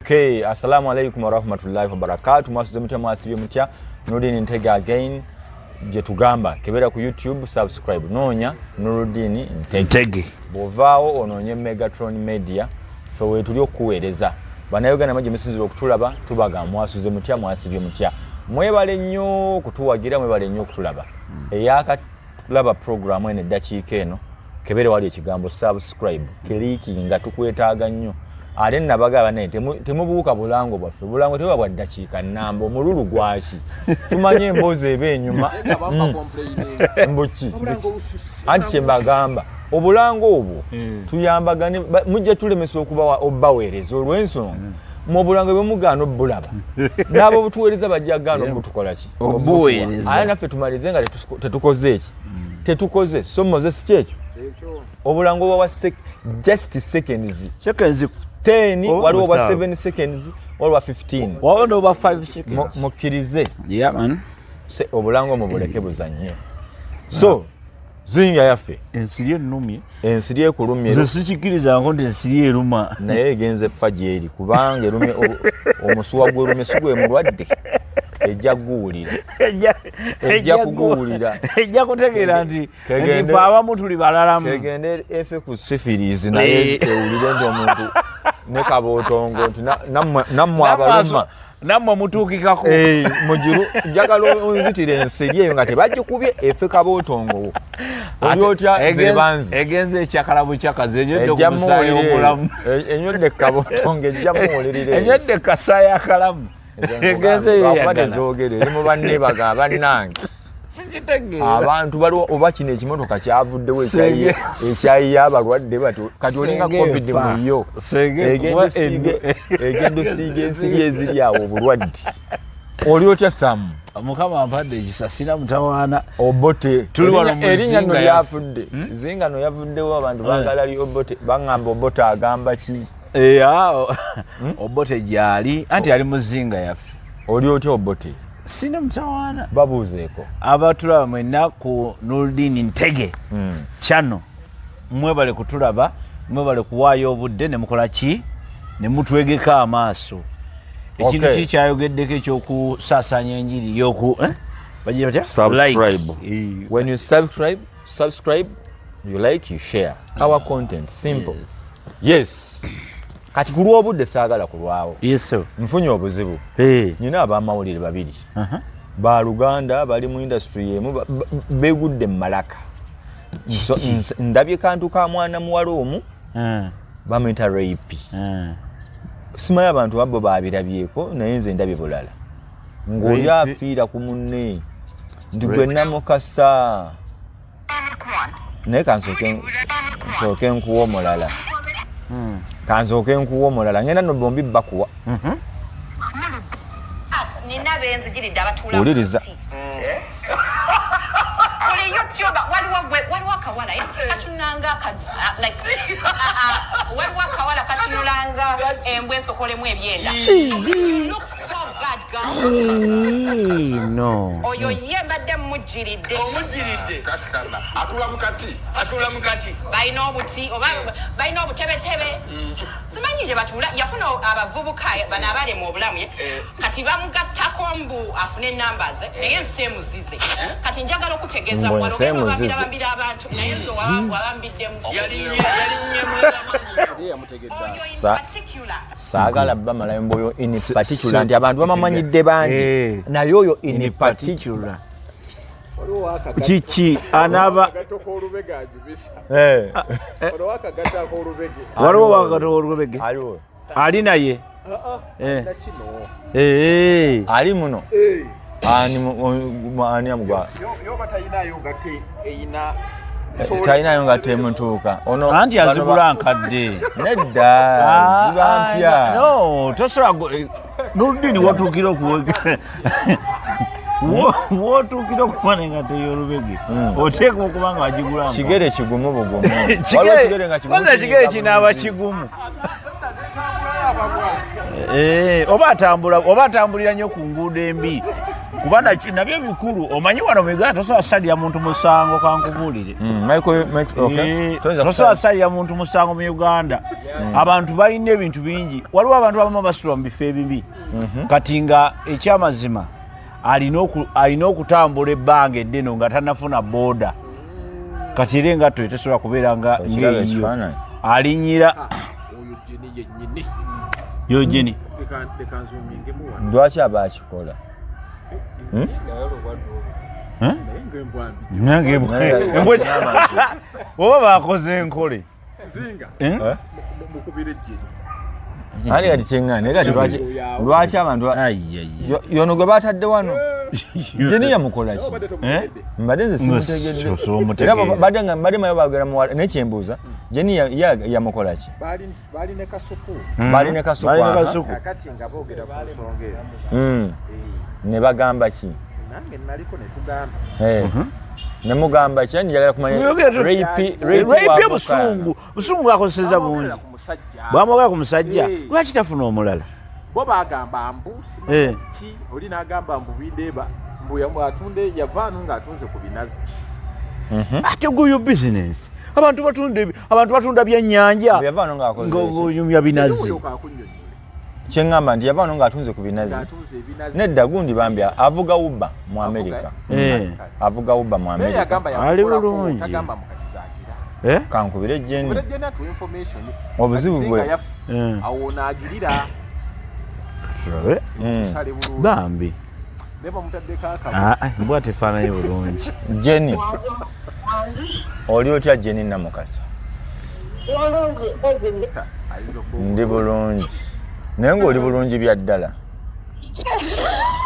Okay, assalamu alaikum warahmatullahi wabarakatuh. Mwasuze mutya mwasibye mutya. Nurdin Ntege again. Je tugamba kebera ku YouTube subscribe nonya Nurdin Ntege. Bovao ononye Megatron Media. Fe wetu lyo kuweereza. Banayogana maje musinziro okutulaba tubaga mwasuze mutya mwasibye mutya. Mwebale nnyo kutuwagira mwebale nnyo okutulaba. Eyaka tulaba program ene dakiika eno kebere wali ekigambo subscribe. Kliki nga tukwetaaga nnyo. Ale nabagaba naye temubuuka bulango bwaffe bulango tewa bwa dakiika nnambo mululu gwaki tumanye embozi eb'enyuma mbuki anti kyembagamba obulango obwo tuyambagane mujja tulemesa okuba obbaweereza olw'ensonga mu bulango bwemugaana obbulaba n'abo obutuweereza bajja gaana obutukola ki obuweereza ate naffe tumalize nga tetukoze eki tetukoze so moses kyekyo obulango bwa just seconds 10 waliwo wa 7 seconds waliwo 15 waliwo wa 5 seconds mukirize yeah man se obulango mu buleke buzanye so zinga yaffe ensiri ennumi ensiri ekulumye nze sikikiriza ngo ndi ensiri eruma naye egenze fajeri kubanga erumye omusuwa gw'erumye sigwe mulwadde ejja kuguwulira ejja kuguwulira ejja kutegeera nti abamu tuli balalamu kegende efe ku sifirizi naye ewulire nti omuntu ne kabootongo nti nammwe abaluma nammwe mutuukikako mugiru njagala onzitire ensiri eyo nga tebagikubye efe kabootongo oli otya zebanzi egenze ekyakalabu kyakazi enyodde okumusaayi omulamu enywedde kabootongo ejja muwulirire enywedde kasaayi akalamu egenze yeyagala eri mu bannebaga abannange abantu baliwo oba kino ekimotoka kyavuddewo ekyayi y'abalwadde batyo kati olinga covid muyo egendo siige ensiri eziri awo obulwadde oli otya samu mukama ampadde ekisasira mutawaana obote erinnya no lyafudde zinga no yavuddewo abantu baagala li obote baŋŋamba obote agamba ki obote gyali anti ali muzinga yaffe oli otya obote sina mutawaana babuuzeeko abatulaba mwenna ku Nurdin Ntege channel mwebale kutulaba mwebale kuwaayo obudde ne mukola ki ne mutwegeka amaaso ekintu ki kyayogeddeko ekyokusaasanya enjiri yoku bagira batya subscribe when you subscribe you like you share our content simple yes kati kulwa obudde saagala kulwawo yes sir nfunye obuzibu nyina abamawulire babiri ba Luganda bali mu industry emu begudde Malaka so ndabye kantu ka mwana muwala omu bamwita rape simanyi abantu abo babirabyeko naye nze ndabye bulala ng'oli afiira ku munne ndi gwe namukasa naye kansooke nkuwa omulala kanzooke nkuwa omulala ngenda no bombi bakuwa nina benzigiridde abatula uliriza waliwo akawala katunanga waliwo akawala katunulanga embwa ensokolemu ebyenda no oyo ye mbadde mujjiridde atula mukati balina obuti oba balina obutebetebe simanyi gye batula yafuna abavubuka bano abali mu obulamu kati bamugattako mbu afune numbers naye ensi emuzize kati njagala okutegeeza mwalobambira abantu naye zo wabambiddemu saagala bamalayo mboyo in particular nti abantu bamamanyidde bangi naye oyo in particular kiki anaba waliwo wakagato olubege ali naye ali muno ani amugwa talinayo nga temutuuka anti azigula nkadde nedda ziba mpya no tosobola Nurdin watuukira wotuukira okumana nga teyolubege oteeka okuba nga wagigula kigere kigumu bugumu ekigere kinaaba kigumu oba atambulira nnyo ku nguudo embi kubana nabyo bikulu omanyi wano Uganda tosobola salira muntu musango kankubulire tosobola salira muntu musango mu Uganda abantu balina ebintu bingi waliwo abantu abamu basula mu bifo ebibi kati nga ekyamazima alina okutambula ebbanga eddene nga tanafuna boda kati era engatto tesobola kubeera nga ngeeyo alinyira yo Jeni lwaki aba akikola oba bakoze enkole ali kati kyeŋŋane kati lwaki abantu yono gwe batadde wano Jeni yamukolaki mbadde nze simutegedde era badde mayo bagera muwala nekyembuuza Jeni yamukolaki bali ne kasuku kakati nga boogera ku nsonga eyo ne bagamba ki nange naliko ne tugamba nemugamba ki njagala kumanya rape busungu akozeseza bungi bwamwogera ku musajja lwaki tafuna omulala bo bagamba mbu ki oli n'agamba mbu bideeba mbu atunde yavaanu ng'atunze ku binazi ate guyo business abantu batunda byennyanja ng'oyumya binazi kyeŋŋamba nti yavaano ng'atunze ku binazi nedda gundi bambi avuga Uber mu America avuga Uber mu America ali bulungi kankubire Jeni obuzibu bwe awo naagirira bambi neba mutaddeko akabu mbwa tefaanayo bulungi Jeni oli otya Jeni Namukasa ndi bulungi naye ng'oli bulungi bya ddala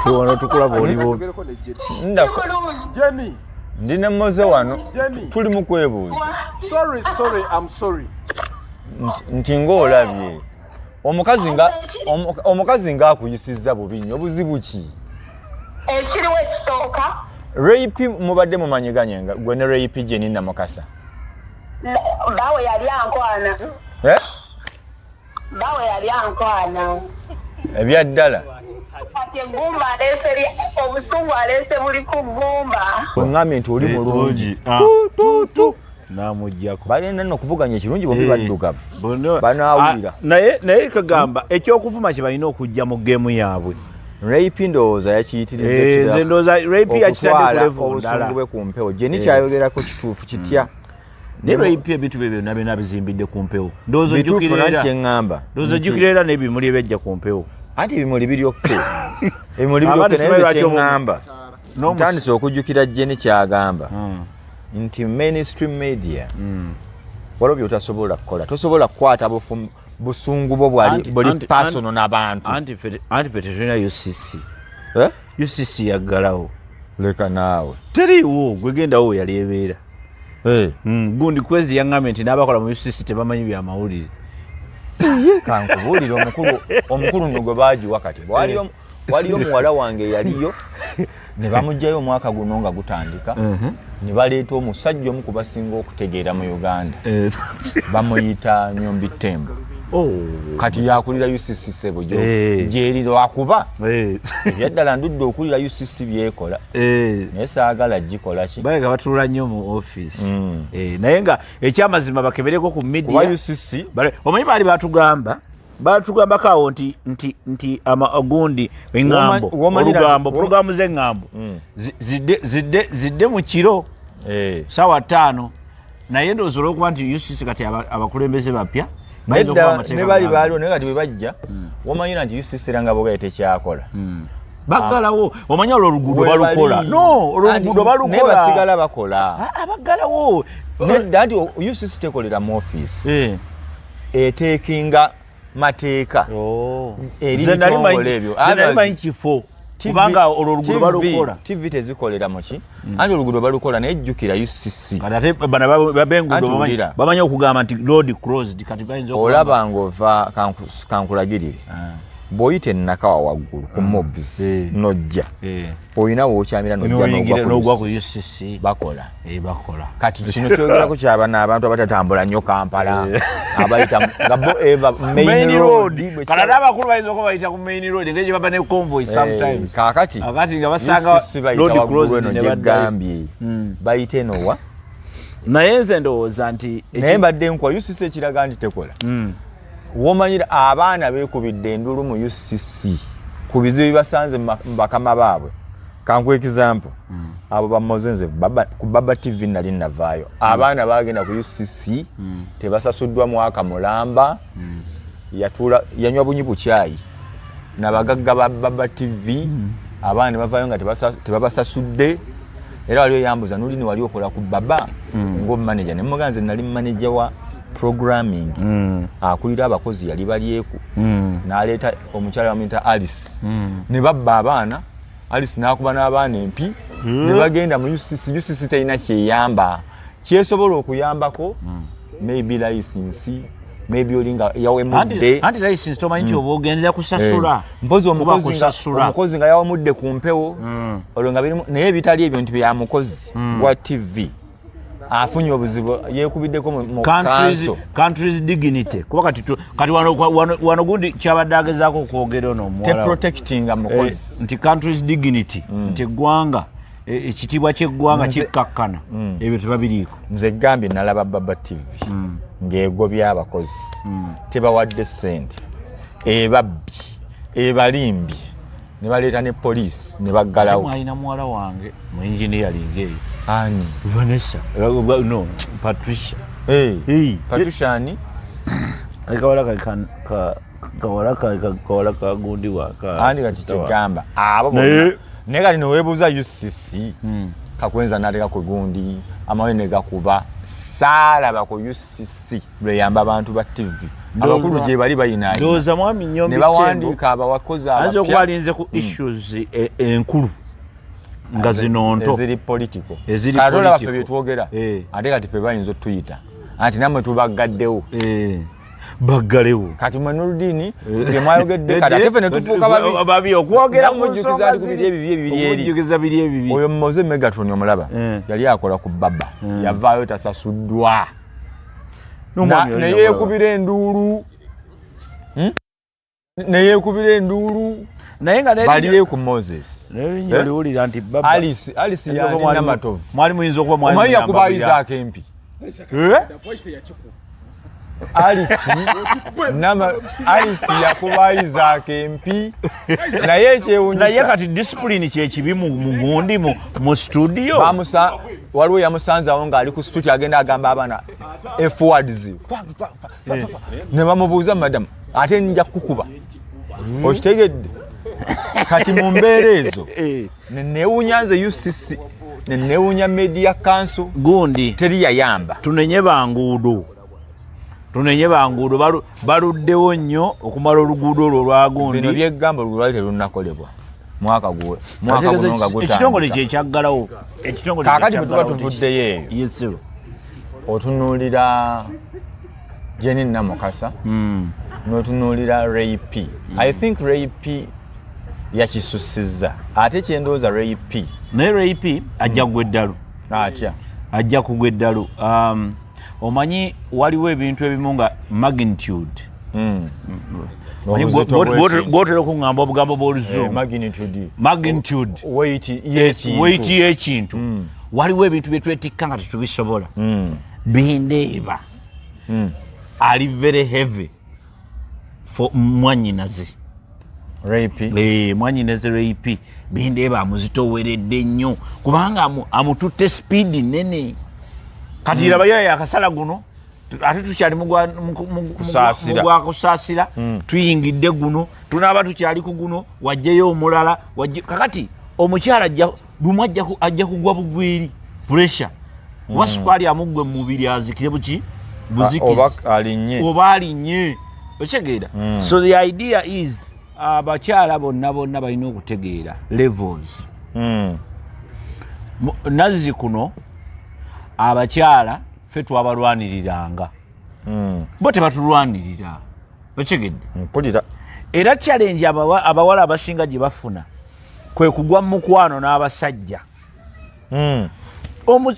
wano tukulaba oli Jeni ndi ne mmoze wano tuli mu kwebuuza nti ng'olabye omukazi ng'akuyisizza bubi nnyo obuzibu ki ekiriwo ekisooka rape mubadde mumanyiganye gwe ne rape Jeni Namukasa bawe yali ankwana bawe yali ankwana ebya ddala kati eggumba aleese obusungu aleese buli ku ggumba oŋŋambye nti oli mulungi namujjako balina nno okuvuganya ekirungi bombi baddugavu banaawulira naye kagamba ekyokuvuma kye balina okujja mu geemu yaabwe rape ndowooza yakiyitiriza ndowooza rape yakitadde ku level ndala obusungu bwe ku mpewo Jeni kyayogerako kituufu kitya ne rape ebintu bye byonna byonna bizimbidde ku mpewo ndowooza ojjukira era n'ebimuli ebyajja ku mpewo anti ebimuli biryokko ebimuli biryokko kyeŋŋamba ntandise okujjukira Jeni kyagamba nti mainstream media waliwo byotasobola kukola tosobola kukwata busungu bwo buli personal n'abantu anti fe tetulina UCC yaggalawo leka naawe teriiwo gwegendawo yali ebeera gundi kwezi yaŋŋambye nti n'abakola mu UCC tebamanyi byamawulire kankubuulire omukulu nno gwe baagiwa kati waliyo muwala wange yaliyo ne bamugjayo omwaka guno nga gutandika ne baleeta omusajja omu kubasinga okutegeera mu Uganda bamuyita Nyombi Tembo kati yakulira UCC sebo gyeri lwakuba ebyaddala ndudde okulira UCC byekola naye saagala gikola ki balega batulula nnyo mu office naye nga ekyamazima bakebereko ku media UCC omanyi baali batugambako awo nti amagundi eŋŋambo olugambo pulogulaamu z'eŋŋambo zidde mu kiro saawa 5 naye ndowooza olw'okuba nti UCC kati abakulembeze bapya ne bali baaliwo naye kati bwe bajja wamanyira nti UCC era nga bogaye tekyakola baggalawo omanya olwo oluguudo balukola olwoluguudo balukola naye basigala bakola abaggalawo nedda nti UCC tekolera mu office eteekinga mateeka eri bitongole ebyo nalimanyi kifo kubanga olwo oluguudo balukola TV tezikolera muki anti oluguudo balukola naye jjukira UCC ate bana babenguudo bamanyi okugamba nti road closed kati bayinza olaba ng'ova kankulagirire boyite nakawa waggulu ku mobs nojja oyina wokyamira n'ogwa ku UCC bakola kati kino kyogera ku kyabana abantu abatatambula nnyo Kampala abayita ngabo eva main road kala abakulu bayinza okuba bayita ku main road ng'egye baba ne convoy sometimes kakati nga basanga road crossing ne bagambye bayite nowa naye nze ndowooza nti naye mbadde nkwa UCC ekiraga nti tekola womanyira abaana beekubidde endulu mu UCC ku bizibu bibasanze mu bakama baabwe kanku example abo bamozenze ku Baba TV nali navaayo abaana bagenda ku UCC tebasasuddwa mwaka mulamba yanywa bunyi bukyayi nabagagga ba Baba TV abaana ne bavaayo nga tebabasasudde era waliyo yambuza nuli ni wali okola ku Baba ngo manager ne muganze nali manager wa programming akulira abakozi yali balyeku n'aleeta omukyala wamuyita Alice ne babba abaana Alice n'akuba n'abaana empi ne bagenda mu UCC terina kyeyamba kyesobola okuyambako maybe license maybe olinga yawemudde anti license tomanyi nti oba ogenza kusasula mpozi omukozi nga yawemudde ku mpewo olwo nga birimu naye bitali ebyo nti bya mukozi wa TV afunye obuzibu yekubiddeko mu countries dignity kuba kati wano gundi kyabadde agezaako okwogera ono omuwala protecting amukozi nti countries dignity nti eggwanga ekitiibwa ky'eggwanga kikkakkana ebyo tebabiriiko nze gambye nalaba Baba TV ng'egobya abakozi tebawadde ssente ebabbi ebalimbye ne baleeta ne poliisi ne baggalawo alina muwala wange mu engineering eyo ani Vanessa no Patricia Patricia ani kawala ka gundi waka ani kati kigamba abo bonna ne kali no webuza UCC kakwenza nateka ku gundi amawe ne gakuba sala ba ku UCC lweyamba abantu ba TV abakulu gye bali bayinayo doza mwami nyombi ne bawandika abawakozi abapya azo kwalinze ku issues enkulu nga zino nto eziri political katola bafe byetwogera ate kati fe bayinza otuyita anti namwe tubagaddewo baggalewo kati mwe Nurdini bye mwayogedde kati ate fe ne tufuuka babi okwogera mujjukiza ali ku biri ebibiri oyo Mmoze Megatron omulaba yali akola ku Baba yavaayo tasasuddwa neyeekubira enduulu naye nga baliye ku Moses liwulira nti Baba Alice yani namatovu mwali muyinza okuba mwali omanyi yakuba Isaac empi Alice yakuba Isaac empi naye ekyewunyisa naye kati discipline kyekibi mu gundi mu studio waliwo yamusanzawo ng'ali ku studio agenda agamba abaana forwards ne bamubuuza madamu ate nja kukuba okitegedde kati mu mbeera ezo nenewunya nze UCC nenewunya media council gundi teri yayamba tunenye banguudo baluddewo nnyo okumala oluguudo olwo lwa gundi bino byegamba lwali terunakolebwa mwaka guno nga gutandika ekitongole kyekyaggalawo kakati bwe tuba tuvuddeyo eyo otunuulira Jenny Namukasa n'otunuulira Ray P. I think Ray P yakisusizza ate kyendowooza Ray P naye Ray P ajja kugwa eddalu atya ajja kugwa eddalu omanyi waliwo ebintu ebimu nga magnitude gwotera okuŋŋamba obugambo bw'oluzungu magnitude weight y'ekintu waliwo ebintu bye twetikka nga tetubisobola bindeeba ali very heavy for mwanyinaze mwanyinaze Ray P bindeeba amuzitoweredde nnyo kubanga amututte speed nene kati raba yo yakasala guno ate tukyali mugwa kusaasira tuyingidde guno tunaaba tukyali ku guno wajjeyo omulala kakati omukyala ajja kugwa bugwiri pressure oba sukaali amugwe mu mubiri azikire buzikizi oba alinnye okitegeera so the idea is abakyala bonna balina okutegeera levels nazzi kuno abakyala ffe twabalwaniriranga bo tebatulwanirira okitegeedde era challenge abawala abasinga gye bafuna kwe kugwa mu mukwano n'abasajja.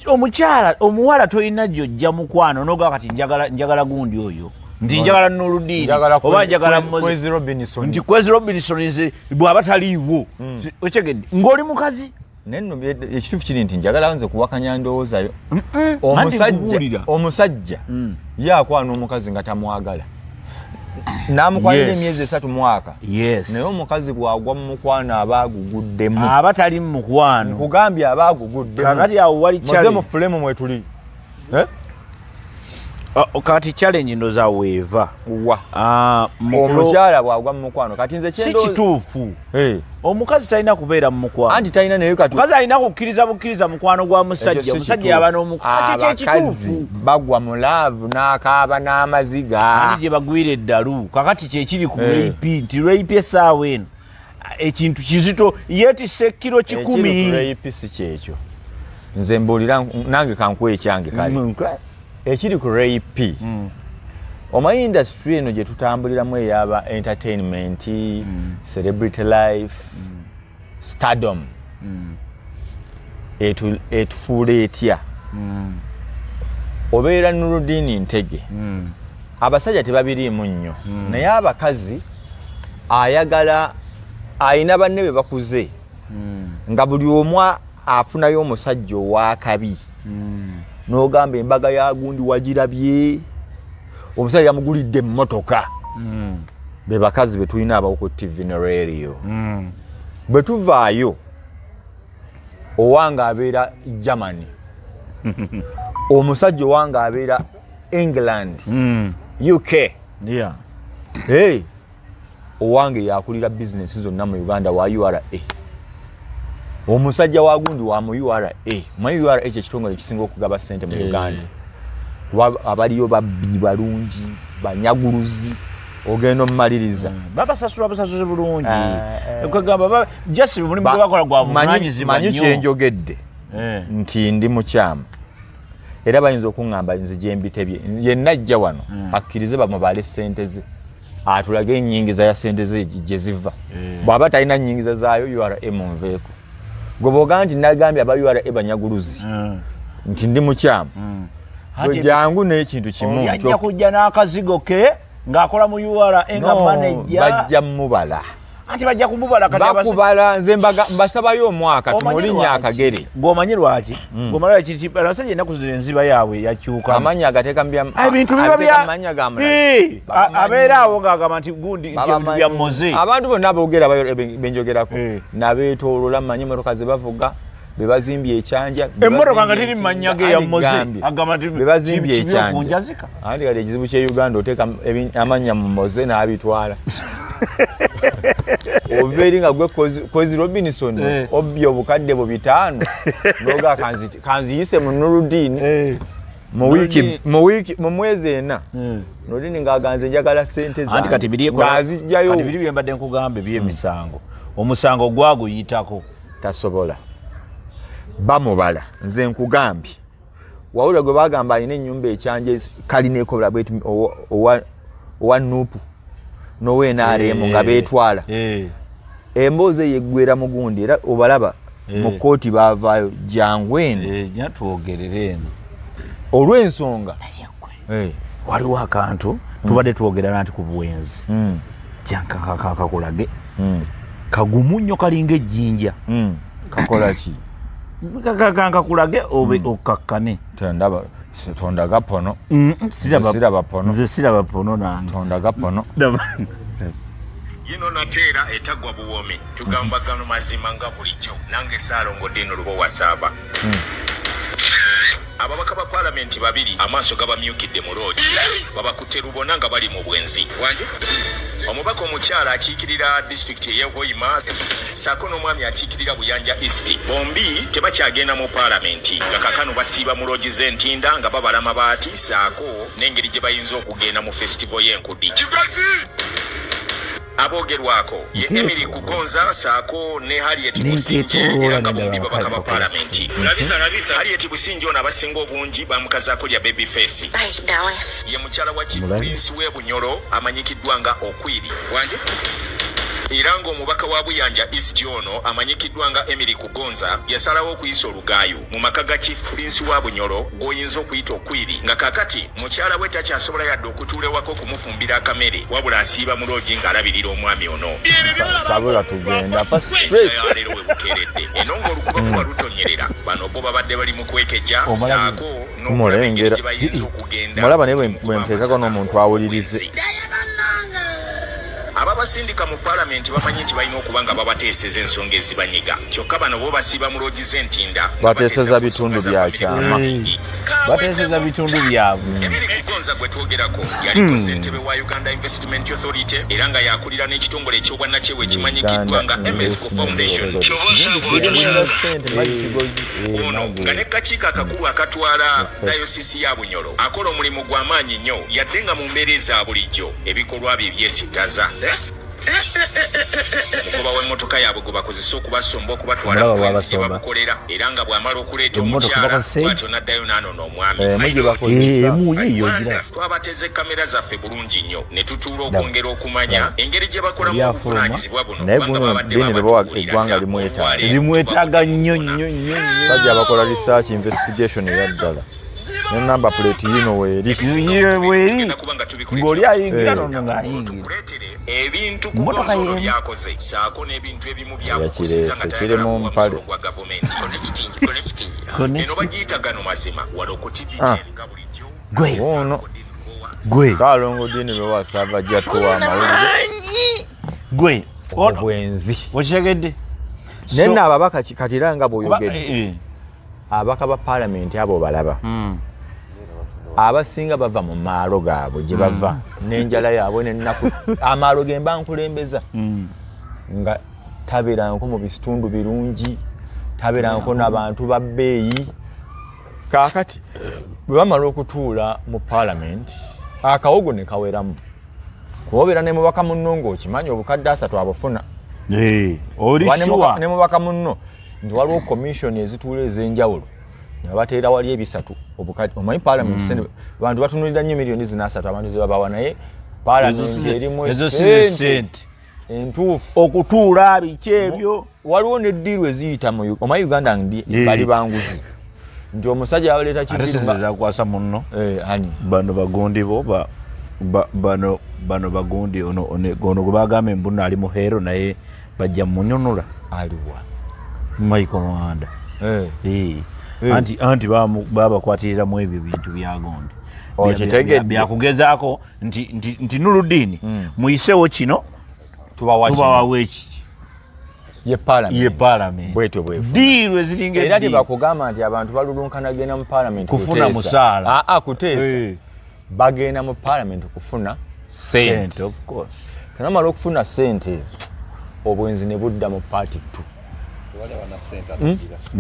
Omukyala omuwala toyina gy'ojja mukwano n'oga kati njagala gundi oyo nti njagala Nurudini oba njagala Kwezi Robinson nti Kwezi Robinson nze bw'aba taliiwo okyegedde ng'oli mukazi nenno ekituufu kiri nti njagala nze kuwakanya ndowoozayo omusajja yaakwana omukazi nga tamwagala n'amukwalira emyezi 3 mwaka naye omukazi bw'agwa mu mukwano aba aguguddemu aba tali mu mukwano nkugambye aba aguguddemu kakati awo wali muze mu fulemu mwe tuli kati challenge ndoza weeva omukyala bw'agwa mu mukwano kati nze si kituufu omukazi talina kubeera mu mukwano anti talina naye kati mukazi alina kukkiriza mukwano gwa musajja omusajja yaba n'omukazi kyekituufu bagwa mu laavu n'akaaba n'amaziga ani gye bagwira eddalu kakati kyekiri ku rape nti rape essaawa eno ekintu kizito yeetisse kiro 10 rape si kyekyo nze mbuulira nange kankuwa ekyange kale ekiri ku rape omanyi industry eno gye tutambuliramu eyaba entertainment celebrity life stardom etufuula etya obeera Nurudini Ntege abasajja tebabiriimu nnyo naye abakazi ayagala ayina banne be bakuze nga buli omu afunayo omusajja ow'akabi n'ogamba embaga ya gundi wagirabye omusajja yamugulidde emmotoka be bakazi be tulina abawo ku TV ne radio bwe tuvaayo owange abeera Germany omusajja owange abeera England UK owange yakulira bizinesi zonna mu Uganda wa URA omusajja wa gundi wa mu URA mu URA ekitongole ekisinga okugaba ssente mu Uganda abaliyo babbi balungi banyaguluzi ogenda omumaliriza babasasula basasuze bulungi okugamba just mulimu gwe bakola gwa bumanyizibwa nnyo manyi kyenjogedde nti ndi mukyamu era bayinza okuŋŋamba nze gye mbitebye yenna ajja wano akkirize bamubale ssente ze atulage ennyingiza ya ssente ze gye ziva bw'aba talina nnyingiza zaayo URA munveeko gwe bw'ogamba nti nagambye aba URA banyaguluzi nti ndi mukyamu gwe jangu n'ekintu kimu yajja kujja n'akazigo ke ng'akola mu URA nga manager bajja mubala anti bajja kumubala kati bakubala nze mbasabayo omwaka tumulinnya akagere ng'omanyi lwaki ng'omanyi lwaki abasajja ennaku zino enziba yaabwe yakyuka amanya agateeka ebintu abeera awo ng'agamba nti gundi bya moze abantu bonna boogera benjogerako nabeetoolola mmanyi emmotoka ze bavuga bebazimbye ekyanja emmotoka nga tiri mmannya ge ya moze agamba nti bebazimbye ekyanja anti kati ekizibu kye Uganda oteeka amannya mu moze n'abitwala ova eri nga gwe Kwezi Robinson obbye obukadde bu 5 noga kanziyise mu Nurudini mu mwezi 4 Nurudini ng'aganze njagala ssente zange anti kati ng'azijjayo kati biri byembadde nkugambe by'emisango omusango gwaguyitako tasobola bamubala nze nkugambye wawula gwe bagamba alina ennyumba ekyanje kalina ekobola bwetu owa Nuupu n'owenaaremu nga beetwala emboozi yeggwera mugundi era obalaba mu kkooti baavaayo jangu eno nyatwogerera eno olw'ensonga waliwo akantu tubadde twogerera nti ku buwenzi jankakulage kagumu nnyo kalinga ejjinja kakola ki kakulage obe okakkane tondaga pono siraba pono nze siraba pono nange tondaga pono yino nateera etagwa buwomi tugamba gano mazima nga bulijjo nange Saalongo Dino Lubo Wasaaba ababaka ba palamenti babiri amaaso gabamyukidde mu roodi babakutte lubona nga bali mu bwenzi wanje omubaka omukyala akiikirira disitulikiti ey'Hoima saako n'omwami akiikirira Buyanja East bombi tebakyagenda mu palamenti nga kakano basiiba mu loogi z'entinda nga babala mabaati saako n'engeri gye bayinza okugenda mu fesitivo y'enkudi Abogerwako ye Emily Kugonza saako ne Harriet Businje era nga bombi babaka ba parliament. Labisa Harriet Businje ona abasinga obungi bamukazaako lya Babyface. Ye mukyala wa Chief Prince we Bunyoro amanyikiddwa nga Okwiri. Wanje Irango omubaka wa Buyanja East ono amanyikiddwa nga Emily Kugonza yasalawo okuyisa olugaayo mu maka ga Chief Prince wa Bunyoro goyinza okuyita Okwiri nga kakati mukyala we takyasobola yadde okutuula ewako okumufumbira akamere wabula asiiba mu loogi ng'alabirira omwami ono. Sabula tugenda leero we bukeeredde eno ng'olukuba kuba lutonyerera bano bo babadde bali mu kwekejja saako n'okulabengera gye bayinza okugenda mulaba naye bwe nteekako n'omuntu awulirize. Ababasindika mu parliament bamanyi nti balina okuba nga babateeseza ensonga ezibanyiga kyokka bano bo basiiba mu loogi z'entinda bateeseza bitundu bya kyama bateeseza bitundu byabwe. Emily Kugonza gwe twogerako yaliko ssentebe wa Uganda Investment Authority era nga yakulira n'ekitongole eky'obwannakyewa ekimanyikiddwa nga MSCO Foundation. Ono nga n'ekkakiiko akakulu akatwala dayosisi ya Bunyoro akola omulimu gw'amaanyi nnyo yadde nga mu mbeera eza bulijjo ebikolwa bye byesittaza. Mugoba w'emmotoka yaabwe gwe bakozesa okubasomba okubatwala mu bwenzi gye babukolera era nga bw'amala okuleeta omukyala bw'atyo n'addayo n'anona omwami. Twabateze kamera zaffe bulungi nnyo ne tutuula okwongera okumanya engeri gye bakolamu obuvunaanyizibwa buno kubanga babadde eggwanga limwetaaga nnyo sajja bakola research investigation eya ddala ne number plate yino weeri ng'oli ayingira nono ng'ayingira ebintu ku gonzolo byakoze saako n'ebintu ebimu byakusiza nga tayagala kumusolo gwa gavumenti eno bagiyita gano mazima wala okutiviteri nga bulijjo gwe Saalongo Dini bwe wasava jattowa amawulire gwe obwenzi okitegedde nenne ababaka katira nga bw'oyogedde abaka ba parliament abo balaba abasinga bava mu maalo gaabwe gye bava n'enjala yaabwe n'ennaku amaalo ge mba nkulembeza nga tabeeranko mu bitundu birungi tabeeranko n'abantu ba bbeeyi kaakati bwe bamala okutuula mu parliament akawogo ne kaweramu kubobeera ne mubaka munno ng'okimanyi obukadde 3 abufuna olishuwa ne mubaka munno nti waliwo komishoni ezituula ez'enjawulo bateera wali ebisatu obukadde omanyi parliament bantu batunulira nnyo miliyoni 3 abantu ze babawa naye parliament erimu esente entuufu okutuula biki ebyo waliwo n'eddiiru eziyita mu omanyi Uganda bali banguzi nti omusajja yawaleeta kizakwasa munno ani bano bagundi bo bano bagundi ono gwe bagamba embuno ali mu hero naye bajja munyonula aliwa Michael Mwanda anti babakwatirira mu ebyo bintu byagondi byakugezaako nti Nurudini muyisewo kino tubawawe ekiti ye parliament bwetyo bwefu diirwe ziringa era tebakugamba nti abantu balulunkana genda mu parliament kufuna musaala kuteesa bagenda mu parliament kufuna sente of course kanamala okufuna sente obwenzi ne budda mu party tu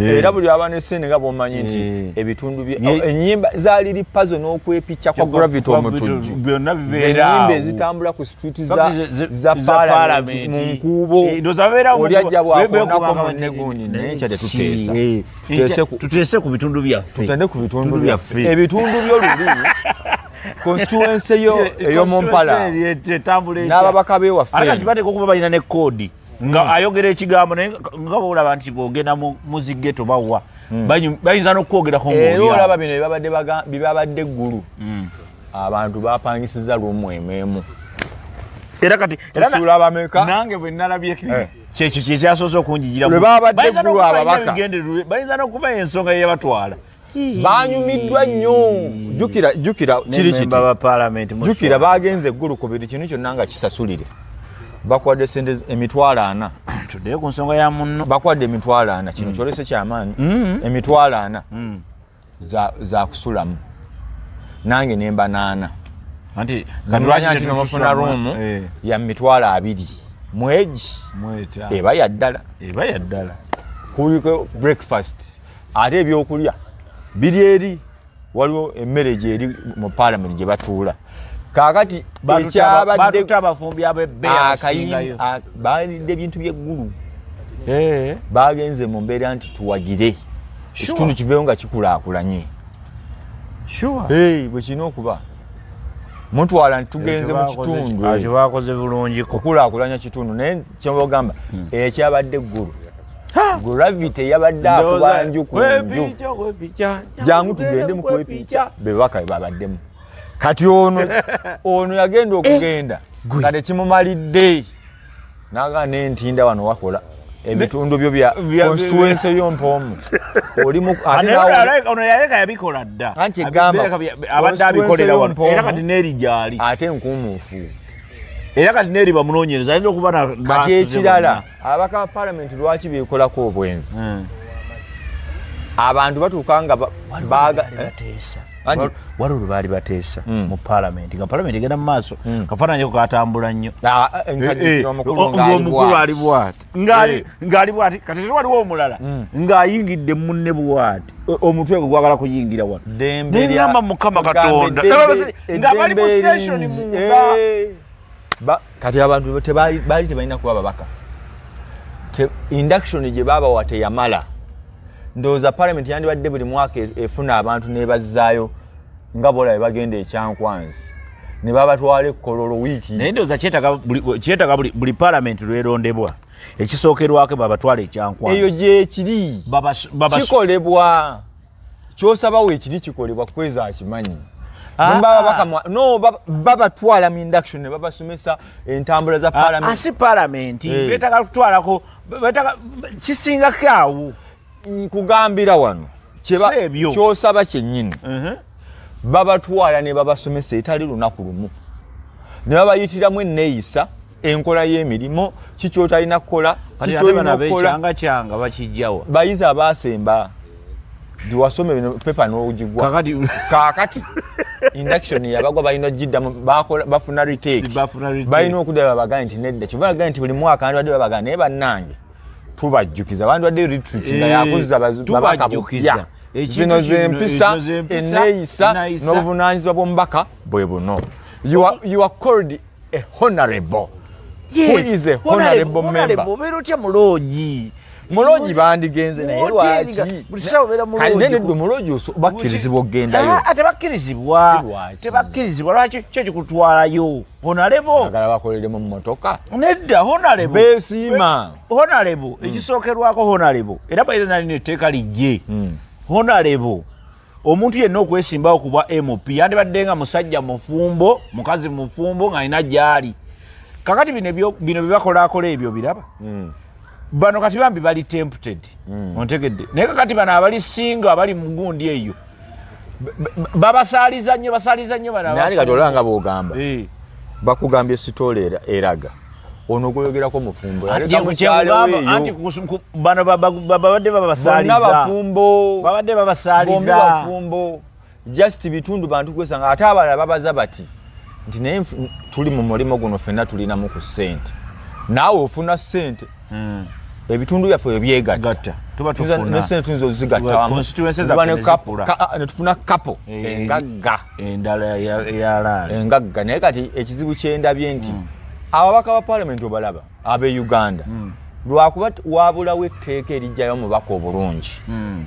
era buli abane sente nga bomanyi nti ebitundu ennyimba zaliri puzzle n'okwepicca kwa gravity omutujju byonna bibeera ennyimba ezitambula ku street za parliament mu nkuubo olyajja bwakonako negundi naye nkya tetuteesa tuteese ku bitundu byaffe tutende ku bitundu byaffe ebitundu by'olulimi constituency ey'omumpala n'ababaka beewaffe alakati bateeka okuba balina ne koodi nga ayogera ekigambo naye nga boolaba nti bwogenda mu zigeto bawa bayinza n'okwogerako era olaba bino bibabadde eggulu abantu bapangisiza lumwememu era kati tusuula bameka nange bwe nalabye kyekyo kyekyasoose okunjigira lwe babadde eggulu ababaka bayinza n'okuba ensonga yeyabatwala banyumiddwa nnyo jjukira kiri kiti jjukira bagenze eggulu ku biri kino kyonna nga kisasulire bakwadde sente emitwalo 4 tuddeyo ku nsonga ya munno bakwadde emitwalo 4 kino kyolese kyamaanyi emitwalo 4 za kusulamu nange nemba 8 anti katulanya nti nomufuna ruumu ya mitwalo 2 mwegi eba yaddala kuliko breakfast ate ebyokulya biri eri waliwo emmere gyeri mu parliament gye batuula Kaakati ekyabadde abafumbi ab'ebbeeya asingayo baalidde ebintu by'eggulu. Baagenze mu mbeera nti tuwagire ekitundu kiveeyo nga kikulaakulanye. Bwe kirina okuba mutwala ntitugenze mu kitundu bakoze bulungi okulaakulanya kitundu naye kyebagamba ekyabadde eggulu gravity eyabadde akubanju ku nju jangu tugende mu kwepiica bebaka babaddemu kati ono yagenda okugenda nga tekimumalidde naga nentinda wano wakola ebitundu byo bya constituency y'ompoomu olimu ono yaleka yabikola dda anti egamba abadde abikolera wano era kati neeri gyali ate nkumuufu era kati neeri bamunoonyereza ayinza okuba kati ekirala abaka palamenti lwaki beekolako obwenzi abantu batuuka nga waliwo baali bateesa mu palamenti nga palamenti egenda mu maaso kafaananyi katambula nnyo ng'omukulu ali bwati ng'ali bwati kati tewaliwo omulala ng'ayingidde munne bwati omutwe gwe gwagala kuyingira wano neŋŋamba mukama katonda nga bali mu session kati abantu baali tebalina kuba babaka induction gye baabawa teyamala ndowooza palamenti yandibadde buli mwaka efuna abantu nebazzaayo nga bola bwe bagenda ekyankwanzi ne babatwala ekkololo wiiki naye ndowooza kyetaaga buli palamenti lwerondebwa ekisookerwako babatwala ekyankwanzi eyo gyekiri kikolebwa kyosaba weekiri kikolebwa kweza akimanyi babatwala mu induction ne babasomesa entambula za palamenti asi palamenti betaaga kutwalako kisingako awo nkugambira wano kyosaba kyennyini babatwala ne babasomesa etali lunaku lumu ne babayitiramu enneeyisa enkola y'emirimu kikyotalina kukola kyanga bakijjawa bayizi abaasemba ndiwasome bino pepa n'ogigwa kaakati induction yabagwa balina ogiddamu bafuna retake balina okuddayo babagane nti nedda kibagane nti buli mwaka bandibadde babagane naye bannange tubajjukiza bandibadde retreat nga yakuzza babaka bupya zino zempisa enneeyisa n'obuvunaanyizibwa bw'omubaka bwe buno you are called a honorable. Who is a honorable member? Mulongi bandigenze naye lwaki kale nedde mulongi bakkirizibwa okgendayo tebakkirizibwa lwaki kyo kikutwalayo honarebo agala bakoleremu mu motoka nedda honarebo beesiima honarebo ekisookerwako honarebo era bayina nalina etteeka lijje honarebo omuntu yenna okwesimbawo ku bwa MP yandibadde nga musajja mufumbo mukazi mufumbo ng'alina gyali kakati bino bye bakolaakola ebyo biraba bano kati bambi bali tempted ontegedde naye kakati bano abali singa abali mu gundi eyo basaaliza nnyo nani kati olanga bwogamba bakugambye sitoola eraga ono gwoyogerako mufumbo anti bano babadde babasaaliza bafumbo just bitundu bantu kwesanga ate abalala babaza bati nti naye tuli mu mulimu guno ffenna tulinamu ku ssente naawe ofuna ssente ebitundu byaffe ebyegatta nesente tuyinza ozigatta netufuna kapo engagga engagga naye kati ekizibu kyendabye nti ababaka ba palamenti obalaba ab'e Uganda lwakuba wabulawo etteeka erijjayo omubaka obulungi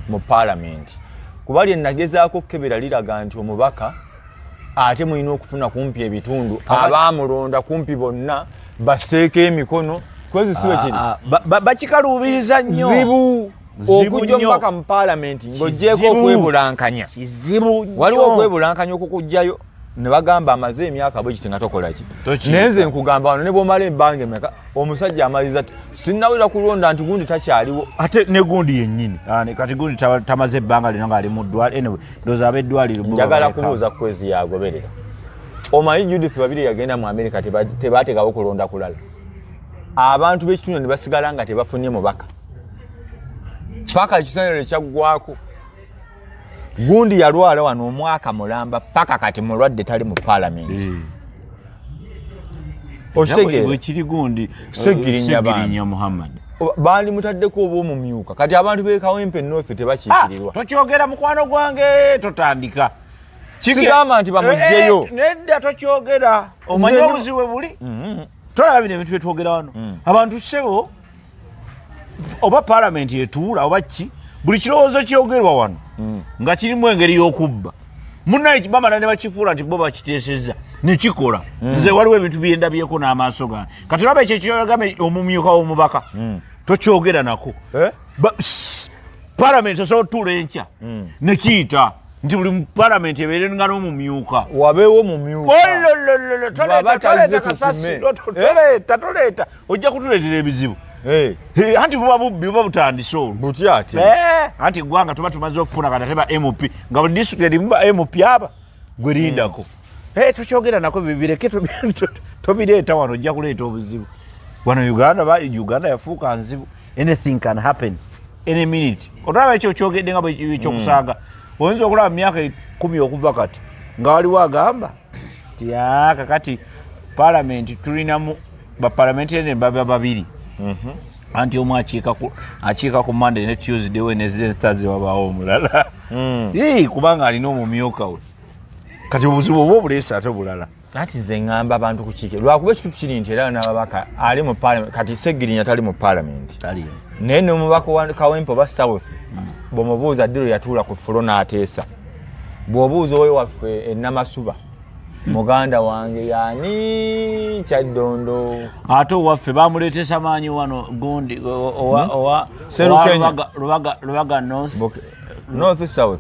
mu palamenti kuba lye nagezaako okukebera liraga nti omubaka ate mulina okufuna kumpi ebitundu abaamulonda kumpi bonna baseeko emikono kwezi siwe kiri bakikaluubiriza nnyo zibu okujja omubaka mu palamenti ng'oggyeko okwebulankanya waliwo okwebulankanya okukujjayo ne bagamba amaze emyaka bwe kiti nga tokola ki naye nze nkugamba wano ne bw'omala ebbanga emeka omusajja amaliza ti sinnawera kulonda nti gundi takyaliwo ate ne gundi yennyini kati gundi tamaze ebbanga lino ng'ali mu ddwaliro anyway ndowooza ab'eddwaliro njagala kubuuza kwezi yagoberera omanyi Judith babiri yagenda mu Amerika tebaateekawo kulonda kulala abantu b'ekitundu ne basigala nga tebafunye mubaka paka ekisaniro ekyaggwako gundi yalwala wano omwaka mulamba paka kati mulwadde tali mu palamenti okitegeera gundi Segirinya Muhammad bandi mutaddeko obw'omumyuka kati abantu b'ekawempe North tebakiikirirwa tokyogera mukwano gwange totandika sigamba nti bamugyeyo nedda tokyogera omanyi obuzibu bwe buli tolaba bino ebintu byetwogera wano abantu ssebo oba paalamenti etuula oba ki buli kirowoozo kyogerwa wano nga kirimu engeri y'okubba munnaye bamala ne bakifuula nti bo bakiteesezza nekikola nze waliwo ebintu byendabyeko n'amaaso gange kati olaba ekyo kyogambe omumyuka w'omubaka tokyogera nako paalamenti osobola otuula enkya nekiyita nti buli paalamenti ebeere nga n'omumyuka wabeewo mumyuka toleeta ojja kutuleetera ebizibu anti buba bubbi buba butandise olwo butya ati anti eggwanga tuba tumaze okufuna katateba mp nga buli disitulikiti erimuba mp aba gwe lindako tokyogera nako bireke tobireeta wano ojja kuleeta obuzibu wano uganda yafuuka nzibu anything can happen any minute otolaba ekyo kyogedde nga ekyokusaaga oyinza okulaba mu myaka 10 okuva kati nga waliwo agamba ti kakati paalamenti tulinamu bapaalamenti ene baba babiri anti omu akiika ku Monday ne Tuesday Wednesday Thursday wabaawo omulala kubanga alina omumyuka we kati obuzibu oba obuleesa ate bulala ati nze ŋŋamba abantu kukiike lwakuba ekituufu kiri nti era n'ababaka ali mu paalamenti kati Seggirinya tali mu paalamenti naye n'omubaka wa Kawempe oba South bw'omubuuza ddi lwe yatuula ku fulo n'ateesa bw'obuuza oyo waffe Namasuba muganda wange yani Kyaddondo ate owaffe bamuleetesa maanyi wano gundi Lubaga North South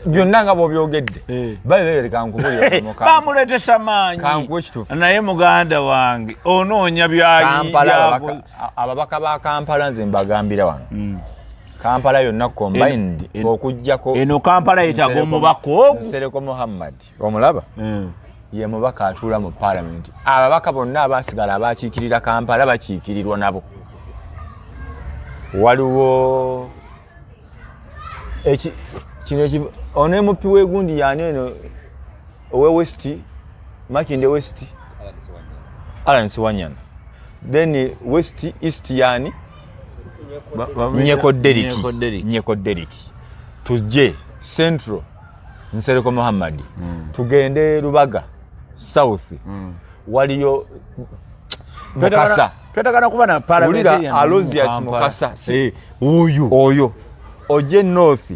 byonna nga bw'obyogedde babeereka nkubulira bamuleetesa maanyi naye muganda wange onoonya byayiyabo ababaka ba Kampala nze mbagambira wano Kampala yonna combined okujjako eno Kampala yetaga omubaka ogwo Nsereko Muhammad omulaba ye mubaka atuula mu paalamenti ababaka bonna abasigala abakiikirira Kampala bakiikirirwa nabo waliwo kino ono MP w'egundi yani eno owe West Makinde West Alan Siwanyana then West East yani Nyeko Deriki tuje Central Nsereko Muhammad tugende Lubaga South waliyo Mukasa twetagana kuba na parliament Alozias Mukasa oyo oje North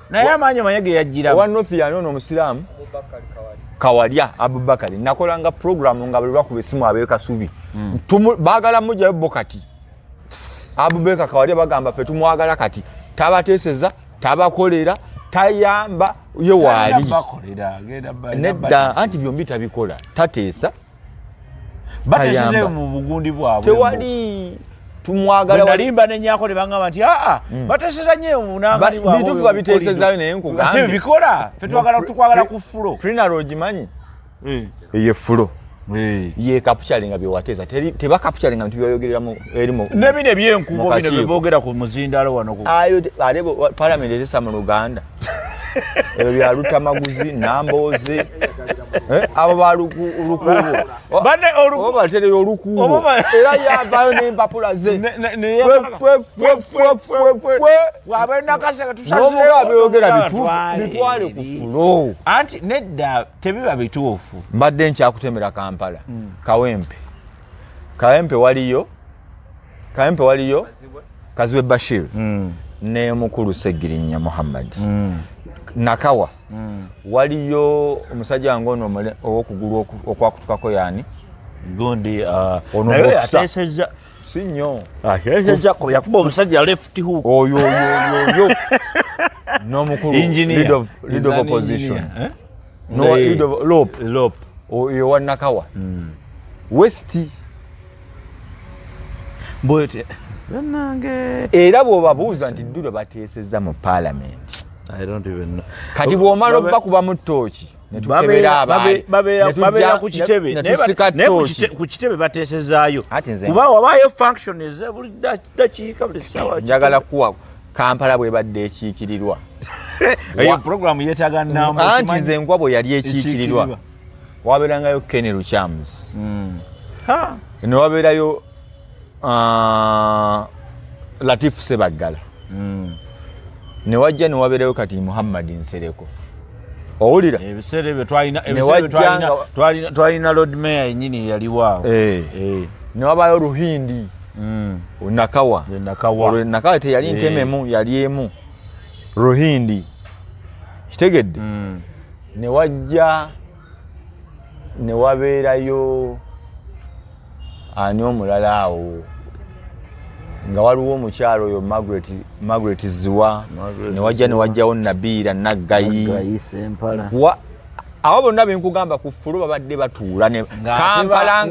naye amanyi mayege yajira wa North yani no Muslim Kawalya Abubakari nakolanga program nga bali lwakuba esimu abeeka subi bagala mujja Bokati Abubakar Kawalya bagamba fe tumwagala kati tabateeseza tabakolera tayamba ye wali nedda anti byombi tabikola tateesa bateeseze mu bugundi bwabwe tewali tumwagala walimba nenyako ne bangamba nti bateeseza nnyo munangani bwabwe bitufu babiteesezayo naye nkugambye bikola tetwagala tukwagala ku fulo funeral ogimanyi ye fulo ye kapuchalinga byewateeza teba kapuchalinga nti byoyogereramu erimu nebino ebyenkubo bino beboogera ku muzindalo wano ayo alebo parliament etesa mu Luganda ebyo bya Lutamaguzi Namboze abo balukubo bane olukubo batere olukubo era yavayo n'empapula ze wabena kaseka tusaze byoyogera bitwale ku fulo anti nedda tebiba bituufu mbadde nkyakutemera Kampala Kawempe waliyo Kaziwe Bashir ne mukulu Seggirinya Muhammad Nakawa waliyo omusajja ngono owokugulu okwakutukako yani gondi ono ateseza sinyo ateseza ko yakuba omusajja left hook oyo no mukulu lead of opposition no lead of lope oyo wa Nakawa West boyete nange era bw'obabuuza nti ddulo bateeseza mu parliament I don't even know kati bw'omala okubakuba mu ttooki ne tukebera abaali babeera ku kitebe naye ku kitebe bateesezaayo kuba wabaayo function eze buli dakiika buli ssaawa njagala kuwa Kampala bwe badde ekiikirirwa eyo program yeetaaga nnambo anti nze nkwabwe yali ekiikirirwa wabeerangayo Kenny Luchams ne wabeerayo Latif Sebaggala ne wajja ne wabeerayo kati Muhammad Nsereko owulira ebiseera ebyo twalina Lord Mayor yennyini yaliwaawo ne wabayo Ruhindi Nakawa Nakawa teyali Ntememu yali emu Ruhindi kitegedde ne wajja ne wabeerayo ani omulala awo nga waliwo omukyalo oyo Margaret Ziwa ne wajjawo Nabira Naggayi abo bonna benkugamba ku ffulu babadde batuula ne Kampala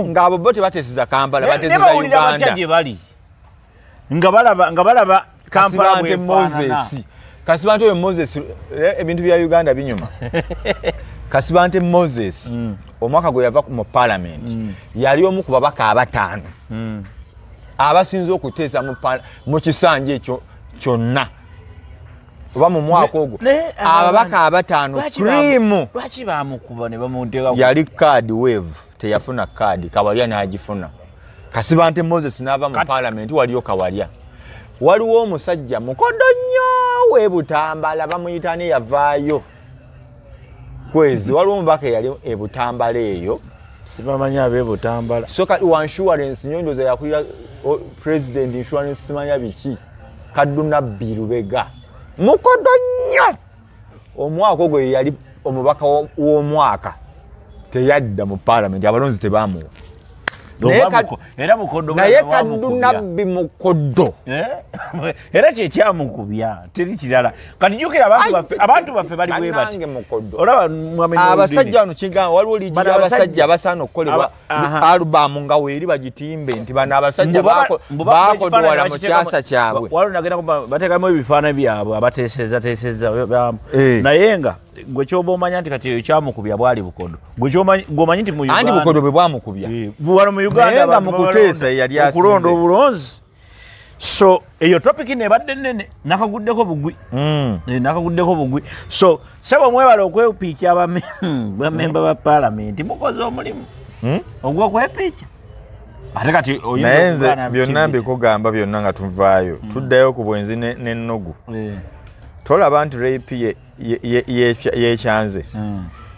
ng'abo bo tebateeseza Kampala bateeseza Uganda nga balaba Kampala Moses Kasibante oyo Moses ebintu bya Uganda binyuma Kasibante Moses omwaka gwe yava mu parliament yali omu ku babaka 5 abasinze okuteesa mu kisanja ekyo kyonna oba mu mwaka ogwo ababaka 5 cream lwaki bamukuba ne bamunteeka yali card wave teyafuna card Kawalya n'agifuna Kasibante Moses n'ava mu parliament waliyo Kawalya waliwo omusajja mukodo nnyo w'Ebutambala bamuyita ne yavaayo kwezi waliwo omubaka yali Ebutambala eyo sibamanya ab'Ebutambala so kati wa insurance nyondoza yakulira president insurance simanya biki Kaduna Birubega mukodo nnyo omwaka ogwo yali omubaka w'omwaka teyadda mu parliament abalonzi tebamuwa era mukodo naye Kaduna Mukodo era kyekyamukubya teri kirala kati jjukira abantu baffe bali bwe bati olaba abasajja wano kigamba waliwo liigi y'abasajja abasaana okukolebwa alubamu nga weeri bagitimbe nti bano abasajja bakodowala mu kyasa kyabwe waliwo nagenda bateekamu ebifaananyi byabwe abateeseza naye nga gwe kyoba omanya nti kati eyo kyamukubya bwali Bukodo gwomanyi nti mu Uganda anti Bukodo bwe bwamukubya wano mu Uganda mukuteesa yali okulonda obulonzi so eyo topiki nebadde nnene nakaguddeko bugwi so sebo mwebala okwepiikya bamemba ba parliament mukoze omulimu ogw'okwepiikya ate kati naye nze byonna mbikugamba byonna nga tuvaayo tuddayo ku bwenzi n'ennogu tolaba nti rape yekyanze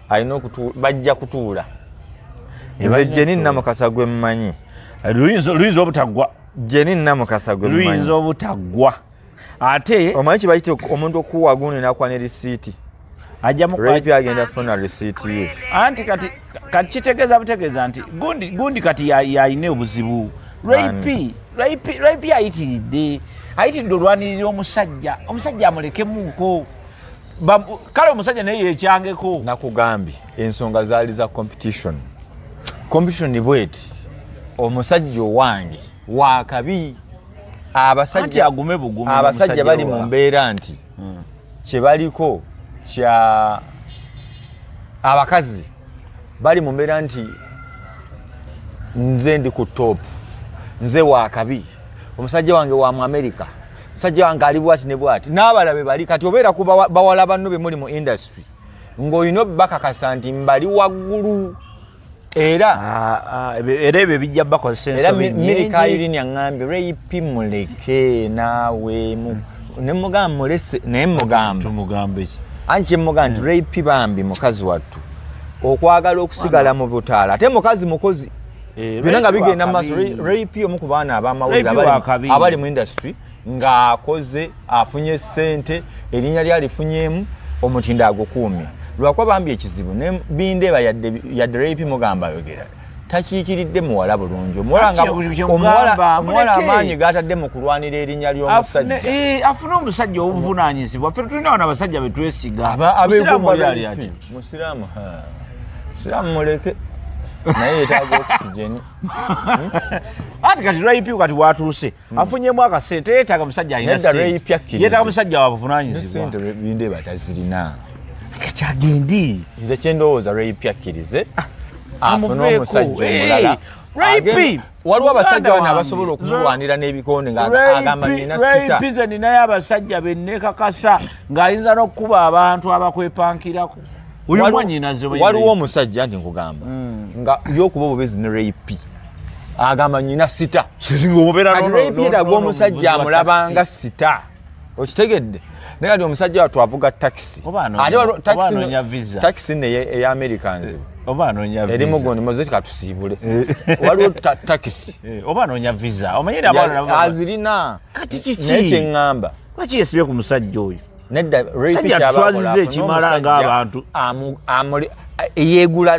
alina bajja kutuula nze Jenny Namukasa gwe mmanyi luyinza obutaggwa Jenny Namukasa gwe mmanyi luyinza obutaggwa ate omanyi kibayite omuntu okuwa gundi n'akuwa ne risiiti rape agenda funa risiiti ye anti kati kitegeeza butegeeza nti gundi kati yayina obuzibu rape ayitiridde olwanirira omusajja amulekemuko kale omusajja naye yekyangeko nakugambye ensonga zaali za competition ni bweti omusajja owange wakabi abasajja bali mu mbeera nti kyebaliko kya abakazi bali mu mbeera nti nze ndi ku top nze wakabi omusajja wange wa mu America omusajja wange ali bwati ne bwati n'abalabe bali kati obeera ku bawala banno be muli mu industry ng'olina bakakasa nti mbali waggulu era ebyo bijja bakozesa ensobi nyingi era Mirikayirini aŋŋambye rape muleke naawe ne mugamba mulese naye mugamba anti kyemugamba nti rape bambi mukazi wattu okwagala okusigala mu butaala ate mukazi mukozi byonna nga bigenda mu maaso rape omu ku baana ab'amawulire abali mu industry ng'akoze afunye ssente erinnya lyalifunyemu omutindo agukuumye lwakuba bambi ekizibu ne bindeeba yadde rape mugamba ayogera takiikiridde muwala bulungi omuwala amaanyi gatadde mu kulwanira erinnya ly'omusajja afune omusajja obuvunaanyizibwa ffe tulina wano abasajja betwesiga musiraamu muleke naye yetaaga okisigeni ati kati rape kati watuuse afunyemu akasente yeetaaga musajja yeetaaga musajja wabuvunaanyizibwa bindeeba tazirina kakyagendi nze kyendowooza rape akkirize afune omusajja omulala waliwo abasajja bano abasobola okumulwanira n'ebikonde ng'agamba nina sita nze ninayo abasajja bennekakasa ng'ayinza n'okukuba abantu abakwepankirako waliwo omusajja nti nkugamba nga yokuba obubezi ne rape agamba nyina sita rape yetagwa omusajja amulabanga sita okitegedde naye kati omusajja wattu avuga taxi taxi ne eya Americans oba anoonya visa erimu gondi moze katusiibule waliwo taxi oba anoonya visa omanyire abaana azirina kati kiki naye kyeŋŋamba lwaki yesibye ku musajja oyo nedda twazizza ekimala ng'abantu yeegula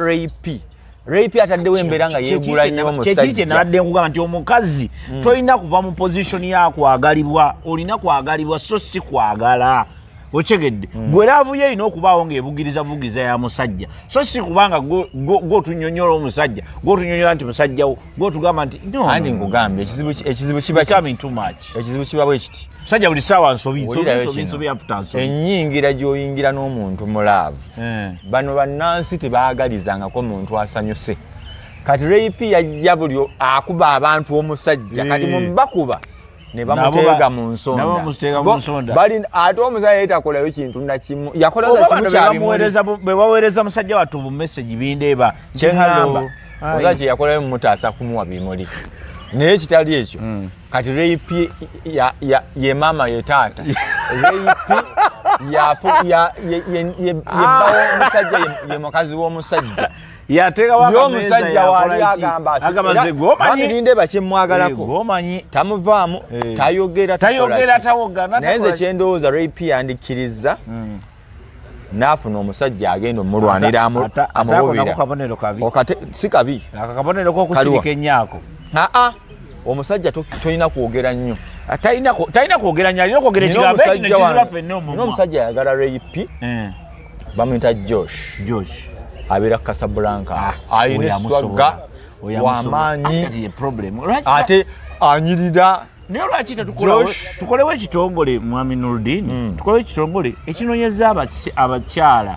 rape ataddewo embeera nga yeegula nnyo omusajja kyekiri kye nabadde nkugamba nti omukazi tolina kuva mu pozisioni yakwagalibwa olina kwagalibwa so si kwagala okyegedde gwe laavu ye erina okubaawo ng'ebugiriza ya musajja so si kubanga gw'otunyonyola omusajja gw'otunyonyola nti musajjawo gw'otugamba nti anti nkugambye ekizibu kiba bwe kiti musajja buli ssaawa nsobi ennyingira gy'oyingira n'omuntu mulaavu bano bannansi tebaagalizangako muntu asanyuse kati rape yajja buli akuba abantu omusajja kati mubakuba ne bamuteega mu nsonda ate omusajja yetakolayo kintu nakimu yakolaga kimu bwebaweereza musajja wattu bu message bindeeba kyeŋŋamba oza kye yakolayo mumutaasa kumuwa bimuli naye kitali ekyo kati rape ye maama ye taata rape yebbawo omusajja ye mukazi w'omusajja y'omusajja wali agamba amirinde bakyemwagalako tamuvaamu tayogera naye nze kyendowooza rape yandikkiriza n'afuna omusajja agenda omulwanira amububira si kabi akakabonero k'okusirika ennyako omusajja tolina kwogera nnyo talina kwogera nnyo alina okwogera ekigambo ekino kiziba ffenna omumwa omusajja ayagala rape bamuyita Josh abeera Casablanca ayina eswagga w'amaanyi ate anyirira naye lwaki tukolewo ekitongole mwami Nurdin tukolewo ekitongole ekinoonyeza abakyala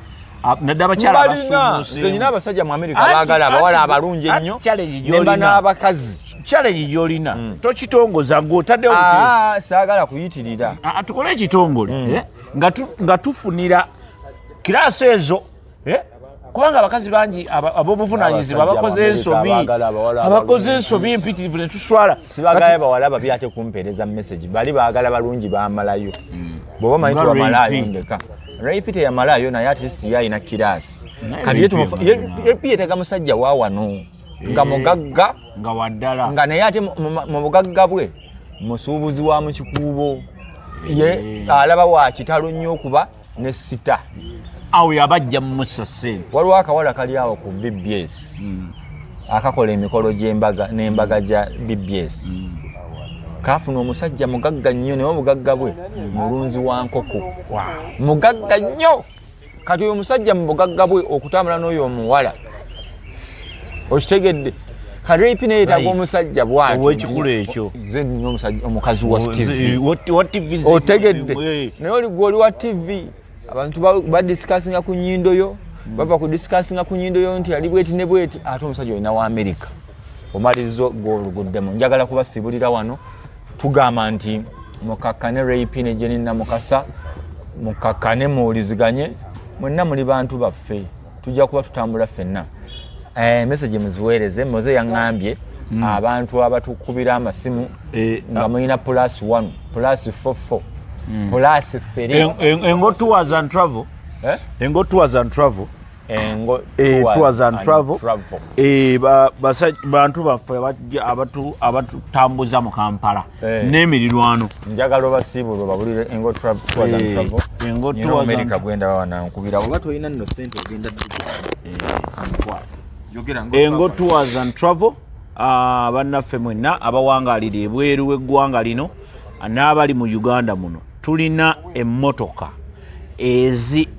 nadde abakyala abasuumuse nyina abasajja mu Amerika baagala abawala abalungi ennyo nemba n'abakazi challenge gy'olina tokitongoza ng'otaddewo saagala kuyitirira tukole ekitongole nga tufunira kiraasi ezo kubanga abakazi bangi ab'obuvunaanyizibwa abakoze ensobi mpitirivu ne tuswala sibagala bawala babi ate kumpeereza message bali baagala balungi baamalayo bw'oba omanyi ti wamalaayo ndeka rape teyamalayo naye at least yalina kiraasi kati yeetega musajja wa wano nga mugagga nga waddala nga naye ate mu bugagga bwe musuubuzi wa mu kikuubo ye alaba wa kitalo nnyo okuba ne sita awo yabajja mu musase waliwo akawala kali awo ku BBS akakola emikolo n'embaga za BBS kafuna omusajja mugagga nnyo naye obugagga bwe mulunzi wa nkoko mugagga nnyo kati oyo omusajja mu bugagga bwe okutambula n'oyo omuwala okitegedde karape neetaga omusajja bwatowekikulu ekyo nze nina omukazi wa TV otegedde naye oli wa TV abantu badisikasinga ku nnyindo yo bava ku disikasinga ku nnyindo yo nti ali bweti ne bweti ate omusajja olina wa Amerika omalirizo gw'oluguddemu njagala kubasibulira wano tugamba nti mukakkane rape ne Jenina Mukasa mukakkane muwuliziganye mwenna muli bantu baffe tujja kuba tutambula ffenna message muziweereze moze yaŋŋambye abantu abatukubira amasimu nga mulina +1 +44 +3 engo tours and travel engo tours and travel bantu baffe abatutambuza mu Kampala n'emirirwano njagala obasiibulwa babulire engo tours and travel engo tours America gwenda wanankubira oba tolina nno ssente ogenda engo tours and travel bannaffe mwenna abawangaalira ebweru w'eggwanga lino n'abali mu Uganda muno tulina emmotoka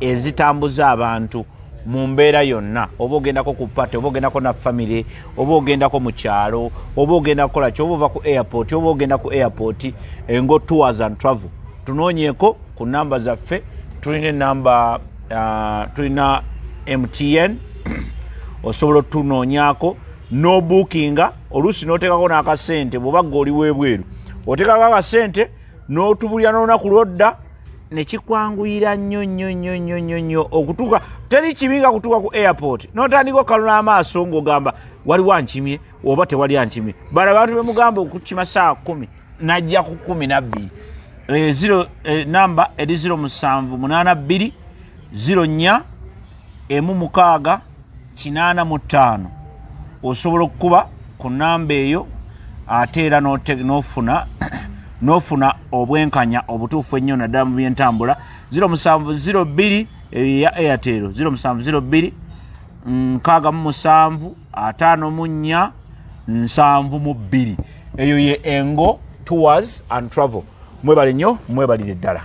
ezitambuza abantu mu mbeera yonna oba ogendako ku pate oba ogendako na famire oba ogendako mu kyalo oba ogenda kukola ki oba ova ku airport oba ogenda ku airport engo tours and travel tunoonyeeko ku namba zaffe tulina MTN osobola otunoonyaako n'obuukinga oluusi n'oteekako n'akasente bw'oba oli w'ebweru oteekako akasente n'otubulira n'olunaku lw'odda ne kikwanguyira nnyo okutuuka teri kibi nga kutuuka ku airport n'otandika okalula amaaso ng'ogamba waliwo ankimye oba tewali ankimye bala bantu bemugamba okukima saa 10 najja ku 12 namba eri 0782 04 16 85 osobola okukuba ku namba eyo ate era n'ofuna obwenkanya obutuufu ennyo naddala mu byentambula 0702 ya Airtel 0702 67 54 72 eyo ye Engo Tours and Travel. Mwebale nnyo, mwebalire ddala.